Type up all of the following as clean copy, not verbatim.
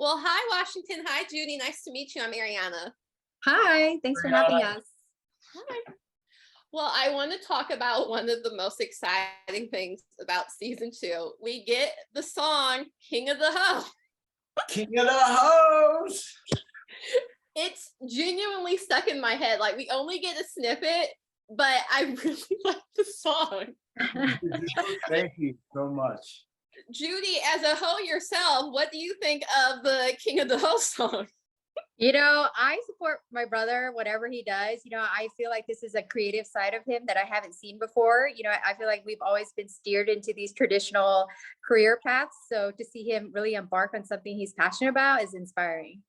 Well, hi, Washington. Hi, Judy. Nice to meet you. I'm Ariana. Hi, thanks for having us. Hi. Well, I want to talk about one of the most exciting things about season 2. We get the song King of the Ho. King of the Hoes. It's genuinely stuck in my head. Like, we only get a snippet, but I really like the song. Thank you so much. Judy, as a ho yourself, what do you think of the King of the Ho song? I support my brother, whatever he does. I feel like this is a creative side of him that I haven't seen before. I feel like we've always been steered into these traditional career paths. So to see him really embark on something he's passionate about is inspiring.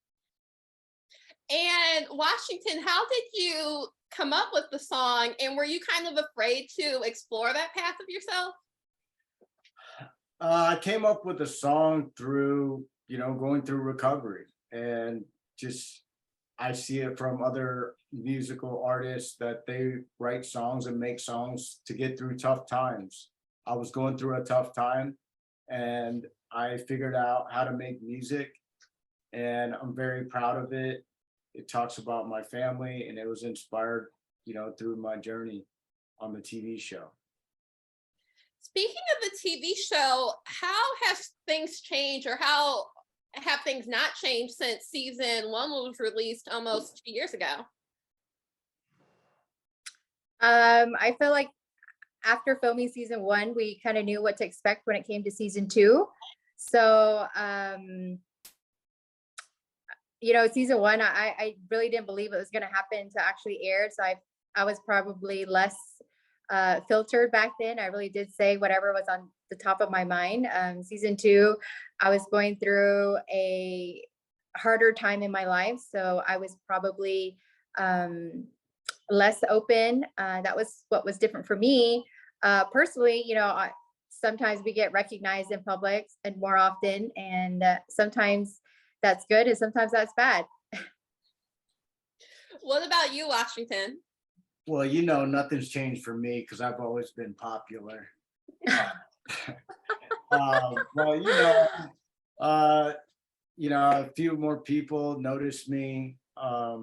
And Washington, how did you come up with the song? And were you kind of afraid to explore that path of yourself? I came up with the song through, going through recovery, and just I see it from other musical artists that they write songs and make songs to get through tough times. I was going through a tough time and I figured out how to make music, and I'm very proud of it. It talks about my family, and it was inspired, through my journey on the TV show. Speaking of the TV show, how have things changed, or how have things not changed since season 1 was released almost 2 years ago? I feel like after filming season 1, we kind of knew what to expect when it came to season 2. So, season 1, I really didn't believe it was going to happen to actually air. So I was probably less filtered back then. I really did say whatever was on the top of my mind. Season 2, I was going through a harder time in my life, so I was probably less open. That was what was different for me personally. Sometimes we get recognized in public and more often, and sometimes that's good and sometimes that's bad. What about you, Washington? Well, nothing's changed for me because I've always been popular. A few more people notice me. I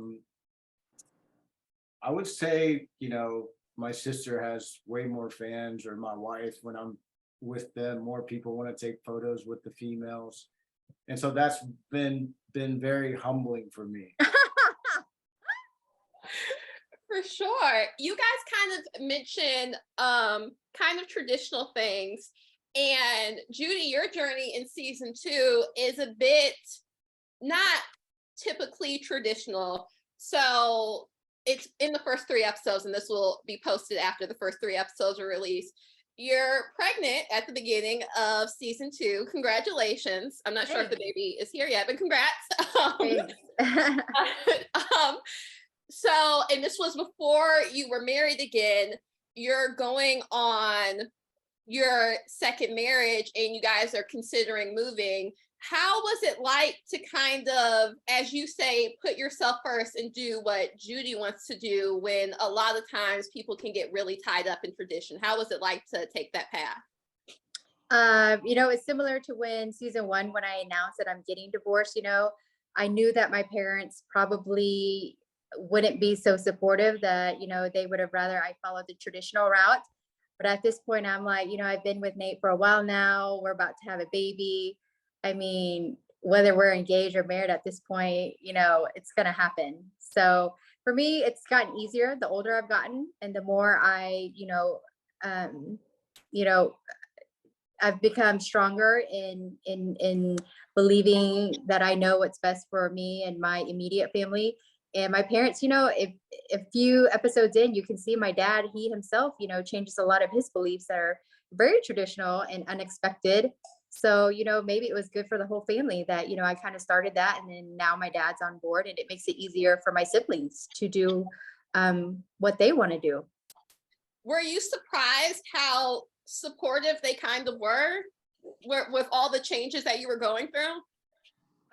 would say, my sister has way more fans, or my wife. When I'm with them, more people want to take photos with the females. And so that's been very humbling for me. For sure. You guys kind of mentioned kind of traditional things. And Judy, your journey in season 2 is a bit not typically traditional. So it's in the first 3 episodes, and this will be posted after the first 3 episodes are released. You're pregnant at the beginning of season 2. Congratulations. I'm not sure if the baby is here yet, but congrats. So, and this was before you were married again. You're going on your second marriage, and you guys are considering moving. How was it like to kind of, as you say, put yourself first and do what Judy wants to do, when a lot of times people can get really tied up in tradition? How was it like to take that path? It's similar to when season 1, when I announced that I'm getting divorced. I knew that my parents probably wouldn't be so supportive, that, they would have rather I followed the traditional route. But at this point, I'm like, I've been with Nate for a while now. We're about to have a baby. I mean, whether we're engaged or married at this point, it's going to happen. So for me, it's gotten easier the older I've gotten, and the more I've become stronger in believing that I know what's best for me and my immediate family. And my parents, if a few episodes in, you can see my dad, he himself, changes a lot of his beliefs that are very traditional and unexpected. So, maybe it was good for the whole family that, I kind of started that, and then now my dad's on board, and it makes it easier for my siblings to do what they want to do. Were you surprised how supportive they kind of were with all the changes that you were going through?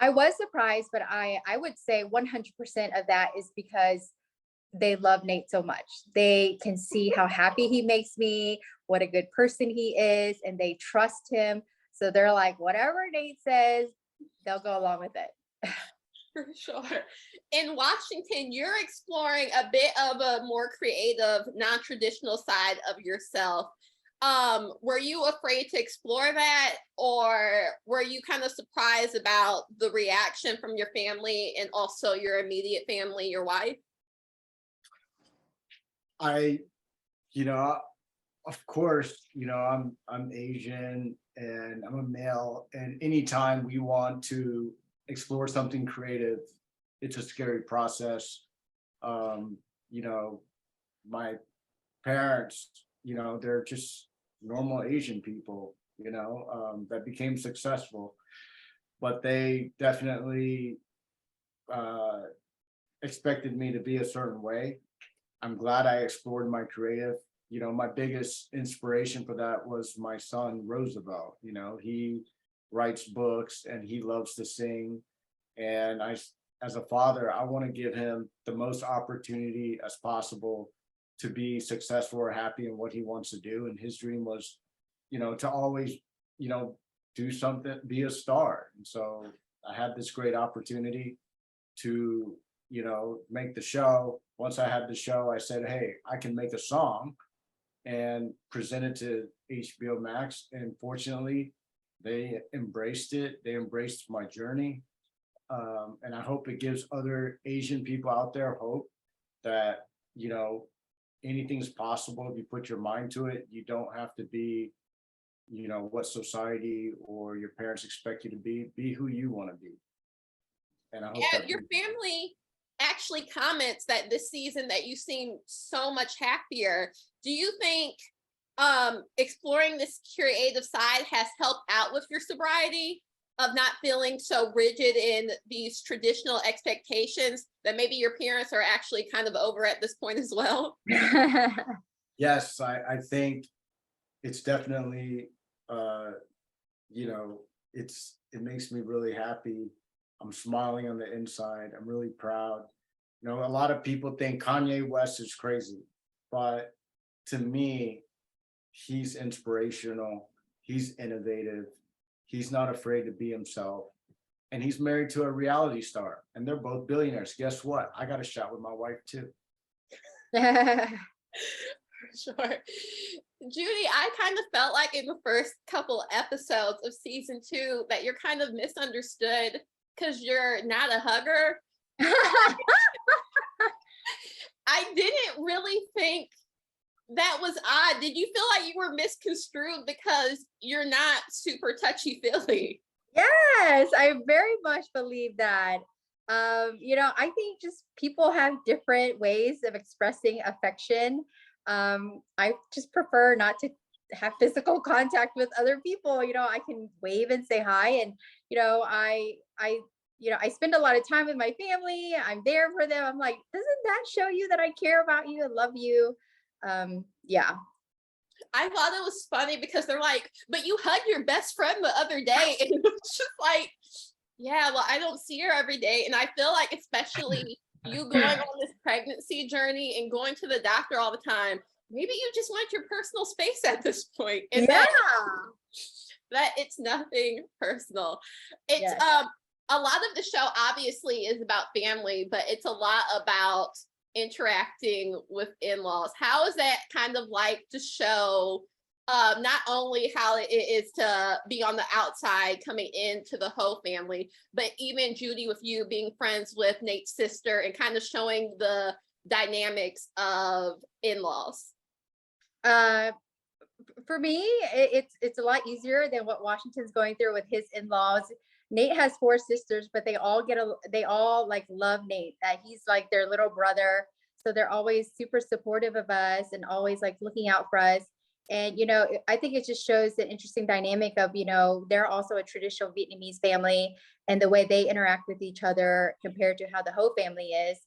I was surprised, but I would say 100% of that is because they love Nate so much. They can see how happy he makes me, what a good person he is, and they trust him. So they're like, whatever Nate says, they'll go along with it. For sure. In Washington, you're exploring a bit of a more creative, non-traditional side of yourself. Were you afraid to explore that, or were you kind of surprised about the reaction from your family and also your immediate family, your wife? I, you know, of course, I'm Asian and I'm a male, and anytime we want to explore something creative, it's a scary process. Um, you know, my parents, they're just normal Asian people, that became successful, but they definitely uh, expected me to be a certain way. I'm glad I explored my creative. My biggest inspiration for that was my son, Roosevelt. He writes books and he loves to sing. And as a father, I want to give him the most opportunity as possible to be successful or happy in what he wants to do. And his dream was, to always, do something, be a star. And so I had this great opportunity to, make the show. Once I had the show, I said, hey, I can make a song and present it to HBO Max. And fortunately, they embraced it. They embraced my journey. And I hope it gives other Asian people out there hope that, anything's possible if you put your mind to it. You don't have to be, what society or your parents expect you to be who you want to be. And I hope Yeah, that your family actually comments that this season that you seem so much happier. Do you think exploring this creative side has helped out with your sobriety, of not feeling so rigid in these traditional expectations that maybe your parents are actually kind of over at this point as well? yes, I think it's definitely it makes me really happy. I'm smiling on the inside. I'm really proud. A lot of people think Kanye West is crazy, but to me, he's inspirational. He's innovative. He's not afraid to be himself. And he's married to a reality star, and they're both billionaires. Guess what? I got a shot with my wife too. Sure. Judy, I kind of felt like in the first couple episodes of season 2 that you're kind of misunderstood because you're not a hugger. I didn't really think that was odd. Did you feel like you were misconstrued because you're not super touchy-feely? Yes, I very much believe that. I think just people have different ways of expressing affection. I just prefer not to have physical contact with other people. I can wave and say hi, and I spend a lot of time with my family. I'm there for them. I'm like, doesn't that show you that I care about you and love you? Yeah. I thought it was funny because they're like, but you hugged your best friend the other day. And it was just like, yeah, well, I don't see her every day. And I feel like, especially you going on this pregnancy journey and going to the doctor all the time, maybe you just want your personal space at this point. And Yeah. that it's nothing personal. It's Yes. A lot of the show obviously is about family, but it's a lot about interacting with in-laws. How is that kind of like to show not only how it is to be on the outside coming into the Ho family, but even Judy, with you being friends with Nate's sister and kind of showing the dynamics of in-laws? For me, it's a lot easier than what Washington's going through with his in-laws. Nate has 4 sisters, but they all like love Nate. That he's like their little brother. So they're always super supportive of us and always like looking out for us. And I think it just shows the interesting dynamic of, they're also a traditional Vietnamese family, and the way they interact with each other compared to how the Ho family is.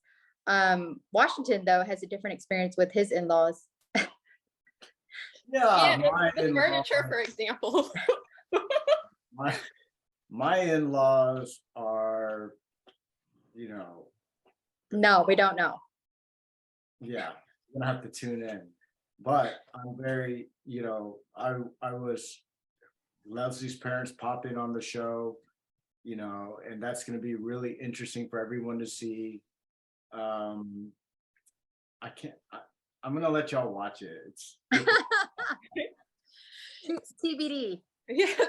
Washington, though, has a different experience with his in-laws. Yeah, the furniture, for example. my in-laws are, No, we don't know. yeah, I'm gonna have to tune in. But I'm very, I was Leslie's parents pop in on the show. you know, and that's going to be really interesting for everyone to see. I'm going to let y'all watch it. It's TBD. Yes.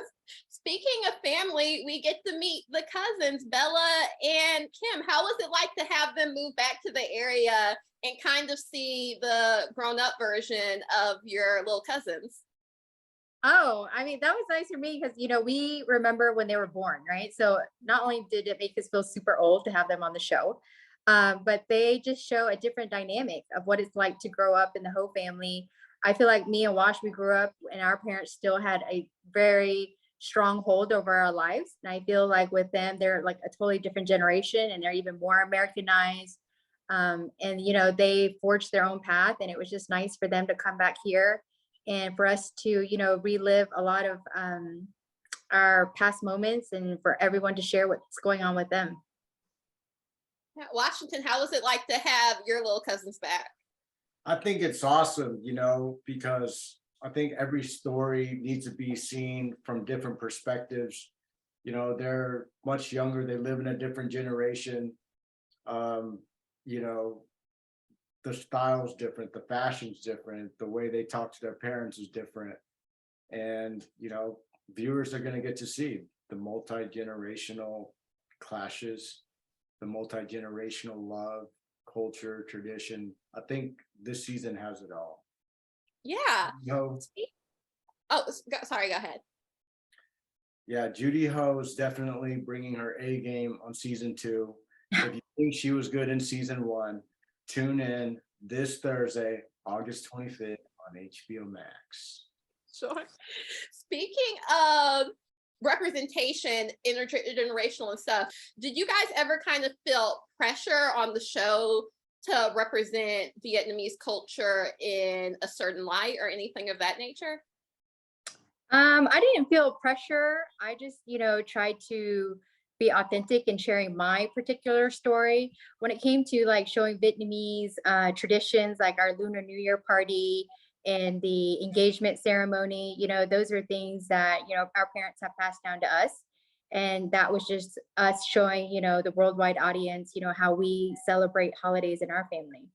Speaking of family, we get to meet the cousins, Bella and Kim. How was it like to have them move back to the area and kind of see the grown-up version of your little cousins? Oh, I mean, that was nice for me because, you know, we remember when they were born, right? So not only did it make us feel super old to have them on the show, but they just show a different dynamic of what it's like to grow up in the Ho family. I feel like me and Wash, we grew up and our parents still had a very strong hold over our lives. And I feel like with them, they're like a totally different generation and they're even more Americanized. And, you know, they forged their own path and it was just nice for them to come back here and for us to, you know, relive a lot of our past moments and for everyone to share what's going on with them. Yeah, Washington, how was it like to have your little cousins back? I think it's awesome, you know, because I think every story needs to be seen from different perspectives. You know, they're much younger, they live in a different generation. You know, the style's different, the fashion's different, the way they talk to their parents is different. And, you know, viewers are going to get to see the multi-generational clashes, the multi-generational love, culture, tradition. I think this season has it all. Yeah. You know, Oh, sorry, go ahead. yeah, Judy Ho is definitely bringing her A game on season 2. If you think she was good in season 1, tune in this Thursday, August 25th on HBO Max. Sure. Speaking of representation, intergenerational and stuff, did you guys ever kind of feel pressure on the show to represent Vietnamese culture in a certain light or anything of that nature? I didn't feel pressure. I just, you know, tried to be authentic in sharing my particular story. When it came to like showing Vietnamese traditions, like our Lunar New Year party and the engagement ceremony, you know, those are things that, you know, our parents have passed down to us. And that was just us showing, you know, the worldwide audience, you know, how we celebrate holidays in our family.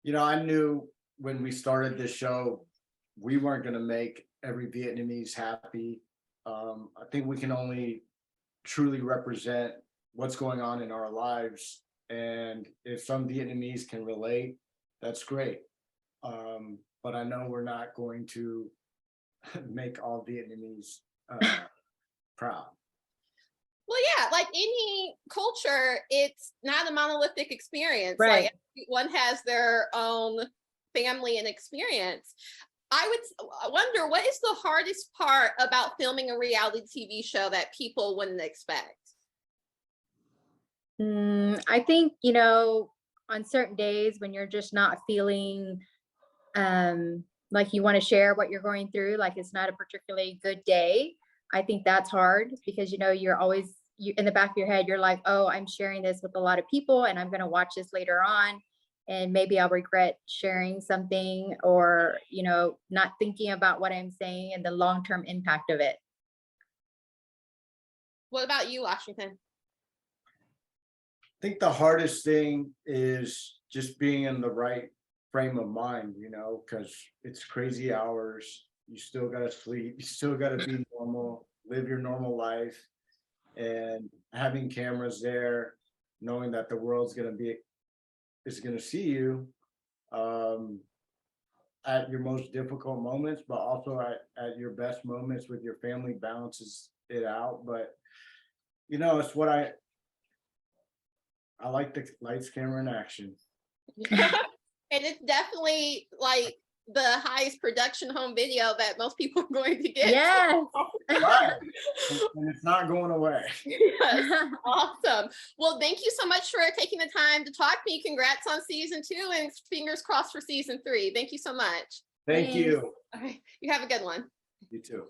You know, I knew when we started this show, we weren't going to make every Vietnamese happy. I think we can only truly represent what's going on in our lives. And if some Vietnamese can relate, that's great. But I know we're not going to make all Vietnamese proud. Well, yeah, like any culture, it's not a monolithic experience. Right. Like everyone has their own family and experience. I wonder, what is the hardest part about filming a reality TV show that people wouldn't expect? I think, you know, on certain days when you're just not feeling like you want to share what you're going through, like it's not a particularly good day. I think that's hard because, you know, you're always in the back of your head, you're like, oh, I'm sharing this with a lot of people and I'm going to watch this later on. And maybe I'll regret sharing something or, you know, not thinking about what I'm saying and the long-term impact of it. What about you, Washington? I think the hardest thing is just being in the right frame of mind, you know, because it's crazy hours. You still got to sleep. You still got to be normal, live your normal life. And having cameras there, knowing that the world's going to see you at your most difficult moments, but also at your best moments with your family, balances it out. But, you know, it's what I like, the lights, camera, and action. And it's definitely like the highest production home video that most people are going to get. Yes. Right. And it's not going away. Yes. Awesome. Well, thank you so much for taking the time to talk to me. Congrats on season 2 and fingers crossed for season 3. Thank you so much. Thank you. All right. You have a good one. You too.